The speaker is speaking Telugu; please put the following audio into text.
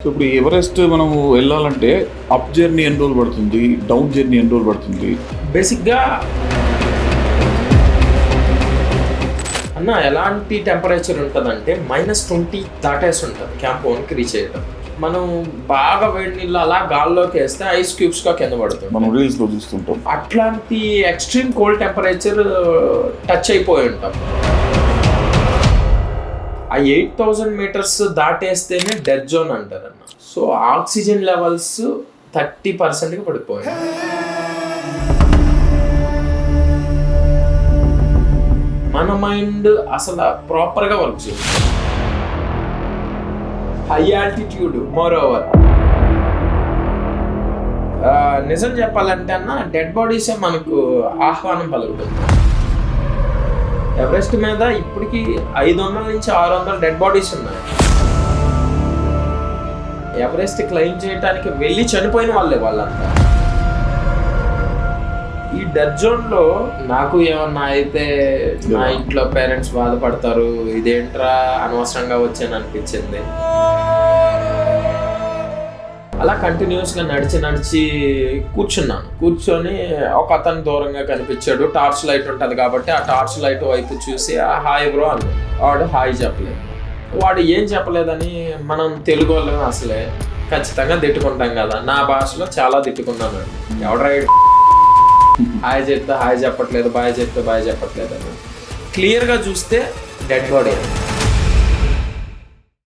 సో ఇప్పుడు ఎవరెస్ట్ మనం వెళ్ళాలంటే అప్ జర్నీ ఎన్ని రోజులు పడుతుంది, డౌన్ జర్నీ ఎన్ని రోజులు పడుతుంది? బేసిక్గా అన్న ఎలాంటి టెంపరేచర్ ఉంటుందంటే -20 దాటేసి ఉంటుంది క్యాంప్ 1కి రీచ్ అయ్యేటప్పుడు. మనం బాగా వేడి నీళ్ళు అలా గాల్లోకి వేస్తే ఐస్ క్యూబ్స్గా కింద పడుతుంది. మనం రీల్స్లో చూస్తుంటాం. అట్లాంటి ఎక్స్ట్రీమ్ కోల్డ్ టెంపరేచర్ టచ్ అయిపోయి ఉంటాం. ఆ 8000 మీటర్స్ దాటేస్తేనే డెడ్ జోన్ అంటారన్న. సో ఆక్సిజన్ లెవెల్స్ 30%కి పడిపోయాయి. మన మైండ్ అసలు ప్రాపర్గా వర్క్ చేస్తుంది. High altitude more over. నిజం చెప్పాలంటే అన్న డెడ్ బాడీసే మనకు ఆహ్వానం పలుకుతుంది. ఎవరెస్ట్ మీద ఇప్పటికి 500 నుంచి 600 డెడ్ బాడీస్ ఉన్నాయి. ఎవరెస్ట్ క్లైమ్ చేయడానికి వెళ్ళి చనిపోయిన వాళ్ళంతా. ఈ డెడ్ జోన్లో నాకు ఏమన్నా అయితే నా ఇంట్లో పేరెంట్స్ బాధపడతారు, ఇదేంట్రా అనవసరంగా వచ్చాను అనిపించింది. అలా కంటిన్యూస్గా నడిచి కూర్చొని ఒక అతను దూరంగా కనిపించాడు. టార్చ్ లైట్ ఉంటుంది కాబట్టి ఆ టార్చ్ లైట్ వైపు చూసి హాయ్ బ్రో అన్నాడు. వాడు హాయ్ చెప్పలేదు. వాడు ఏం చెప్పలేదని మనం తెలుగు వాళ్ళని అసలే ఖచ్చితంగా తిట్టుకుంటాం కదా. నా భాషలో చాలా తిట్టుకున్నాను. ఎవడరా హాయ్ చెప్తే హాయ్ చెప్పట్లేదు, బాయ్ చెప్తే బాయ్ చెప్పట్లేదు అని. క్లియర్గా చూస్తే డెడ్ బాడీ.